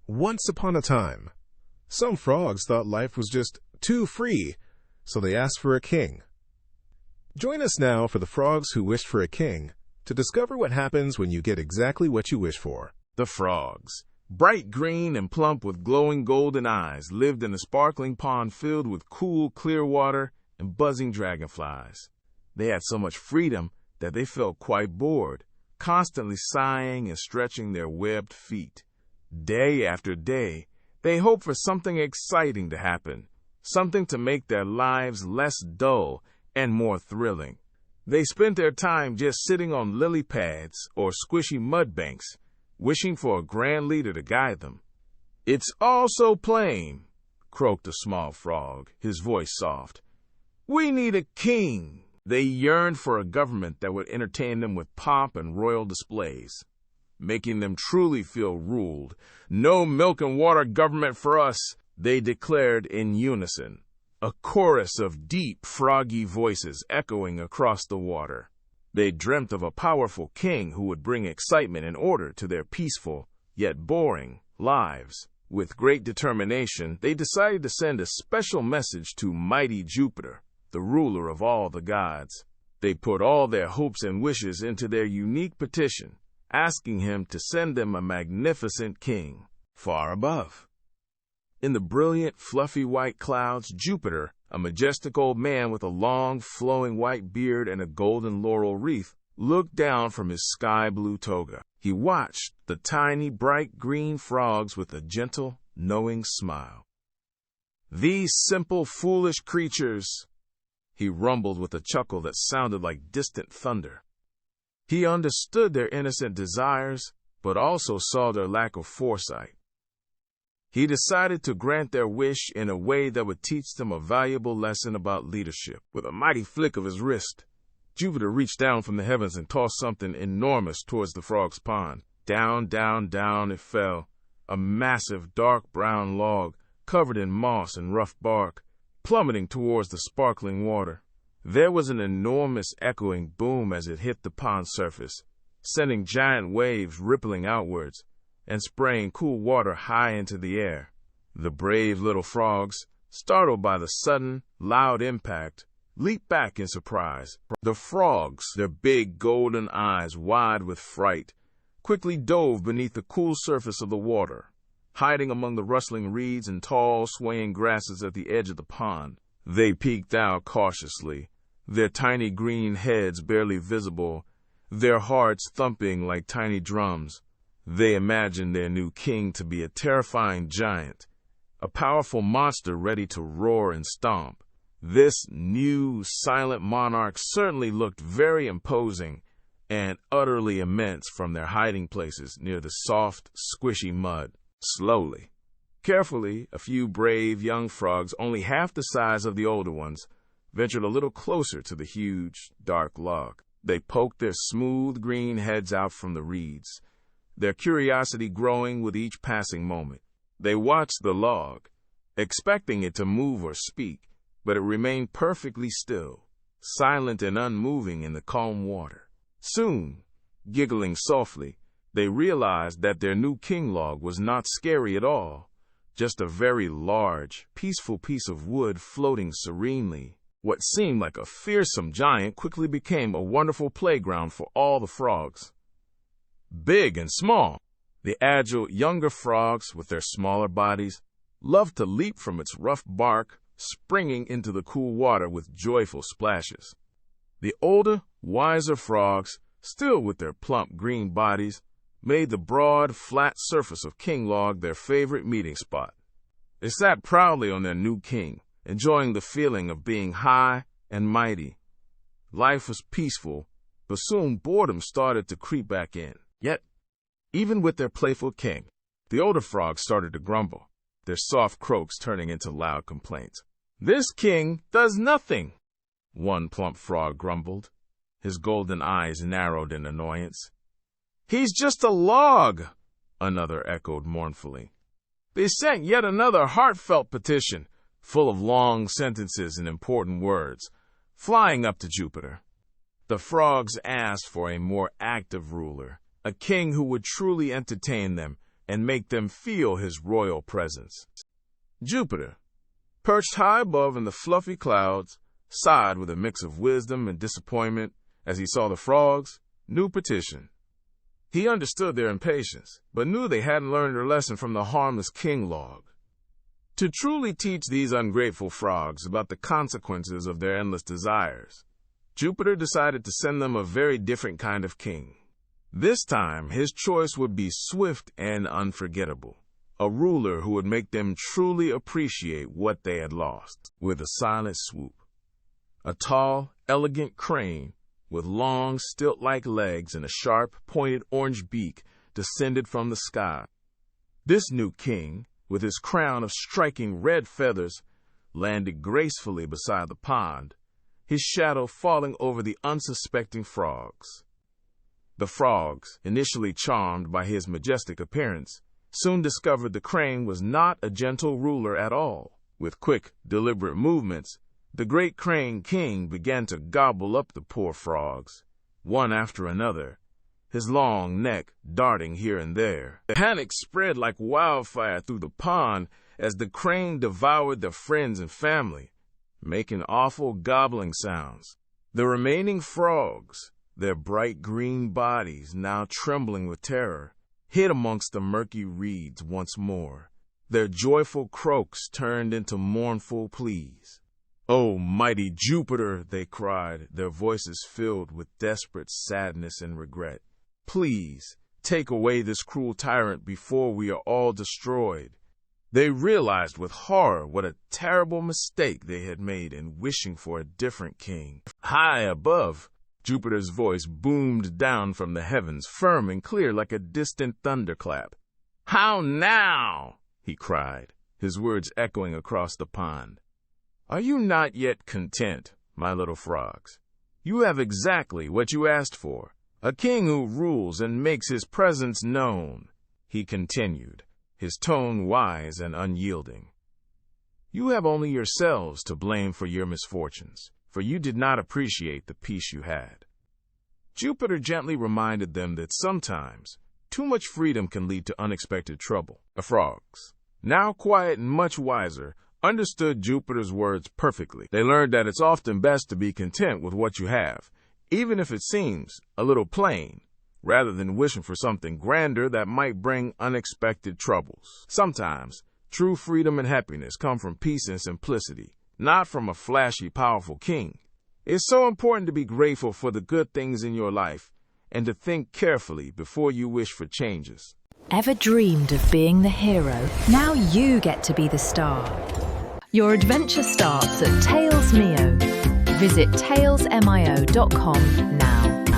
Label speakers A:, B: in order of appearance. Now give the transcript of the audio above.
A: Once upon a time, some frogs thought life was just too free, so they asked for a king. Join us now for the frogs who wished for a king to discover what happens when you get exactly what you wish for.
B: The frogs, bright green and plump with glowing golden eyes, lived in a sparkling pond filled with cool, clear water and buzzing dragonflies. They had so much freedom that they felt quite bored, constantly sighing and stretching their webbed feet. Day after day, they hoped for something exciting to happen, something to make their lives less dull and more thrilling. They spent their time just sitting on lily pads or squishy mud banks, wishing for a grand leader to guide them. "It's all so plain," croaked a small frog, his voice soft. "We need a king." They yearned for a government that would entertain them with pomp and royal displays, making them truly feel ruled. "No milk and water government for us," they declared in unison, a chorus of deep, froggy voices echoing across the water. They dreamt of a powerful king who would bring excitement and order to their peaceful, yet boring, lives. With great determination, they decided to send a special message to mighty Jupiter, the ruler of all the gods. They put all their hopes and wishes into their unique petition, asking him to send them a magnificent king. Far above, in the brilliant, fluffy white clouds, Jupiter, a majestic old man with a long, flowing white beard and a golden laurel wreath, looked down from his sky-blue toga. He watched the tiny, bright green frogs with a gentle, knowing smile. "These simple, foolish creatures," he rumbled with a chuckle that sounded like distant thunder. He understood their innocent desires, but also saw their lack of foresight. He decided to grant their wish in a way that would teach them a valuable lesson about leadership. With a mighty flick of his wrist, Jupiter reached down from the heavens and tossed something enormous towards the frog's pond. Down, down, down it fell, a massive dark brown log covered in moss and rough bark, plummeting towards the sparkling water. There was an enormous echoing boom as it hit the pond surface, sending giant waves rippling outwards and spraying cool water high into the air. The brave little frogs, startled by the sudden, loud impact, leaped back in surprise. The frogs, their big golden eyes wide with fright, quickly dove beneath the cool surface of the water, hiding among the rustling reeds and tall, swaying grasses at the edge of the pond. They peeked out cautiously, their tiny green heads barely visible, their hearts thumping like tiny drums. They imagined their new king to be a terrifying giant, a powerful monster ready to roar and stomp. This new, silent monarch certainly looked very imposing and utterly immense from their hiding places near the soft, squishy mud. Slowly, carefully, a few brave young frogs, only half the size of the older ones, ventured a little closer to the huge, dark log. They poked their smooth green heads out from the reeds, their curiosity growing with each passing moment. They watched the log, expecting it to move or speak, but it remained perfectly still, silent and unmoving in the calm water. Soon, giggling softly, they realized that their new king log was not scary at all, just a very large, peaceful piece of wood floating serenely. What seemed like a fearsome giant quickly became a wonderful playground for all the frogs. Big and small, the agile younger frogs with their smaller bodies loved to leap from its rough bark, springing into the cool water with joyful splashes. The older, wiser frogs, still with their plump green bodies, made the broad, flat surface of King Log their favorite meeting spot. They sat proudly on their new king, enjoying the feeling of being high and mighty. Life was peaceful, but soon boredom started to creep back in. Yet, even with their playful king, the older frogs started to grumble, their soft croaks turning into loud complaints. "This king does nothing," one plump frog grumbled, his golden eyes narrowed in annoyance. "He's just a log," another echoed mournfully. They sent yet another heartfelt petition, full of long sentences and important words, flying up to Jupiter. The frogs asked for a more active ruler, a king who would truly entertain them, and make them feel his royal presence. Jupiter, perched high above in the fluffy clouds, sighed with a mix of wisdom and disappointment as he saw the frogs' new petition. He understood their impatience, but knew they hadn't learned their lesson from the harmless king log. To truly teach these ungrateful frogs about the consequences of their endless desires, Jupiter decided to send them a very different kind of king. This time, his choice would be swift and unforgettable, a ruler who would make them truly appreciate what they had lost. With a silent swoop, a tall, elegant crane with long, stilt-like legs and a sharp, pointed orange beak descended from the sky. This new king, with his crown of striking red feathers, landed gracefully beside the pond, his shadow falling over the unsuspecting frogs. The frogs, initially charmed by his majestic appearance, soon discovered the crane was not a gentle ruler at all. With quick, deliberate movements, the great crane king began to gobble up the poor frogs, one after another, his long neck darting here and there. Panic spread like wildfire through the pond as the crane devoured their friends and family, making awful gobbling sounds. The remaining frogs, their bright green bodies now trembling with terror, hid amongst the murky reeds once more. Their joyful croaks turned into mournful pleas. "Oh, mighty Jupiter," they cried, their voices filled with desperate sadness and regret. "Please, take away this cruel tyrant before we are all destroyed." They realized with horror what a terrible mistake they had made in wishing for a different king. High above, Jupiter's voice boomed down from the heavens, firm and clear like a distant thunderclap. "How now?" he cried, his words echoing across the pond. "Are you not yet content, my little frogs? You have exactly what you asked for, a king who rules and makes his presence known," he continued, his tone wise and unyielding. "You have only yourselves to blame for your misfortunes, for you did not appreciate the peace you had." Jupiter gently reminded them that sometimes too much freedom can lead to unexpected trouble. The frogs, now quiet and much wiser, understood Jupiter's words perfectly. They learned that it's often best to be content with what you have, even if it seems a little plain, rather than wishing for something grander that might bring unexpected troubles. Sometimes, true freedom and happiness come from peace and simplicity, not from a flashy, powerful king. It's so important to be grateful for the good things in your life and to think carefully before you wish for changes.
C: Ever dreamed of being the hero? Now you get to be the star. Your adventure starts at TalesMio. Visit talesmio.com now.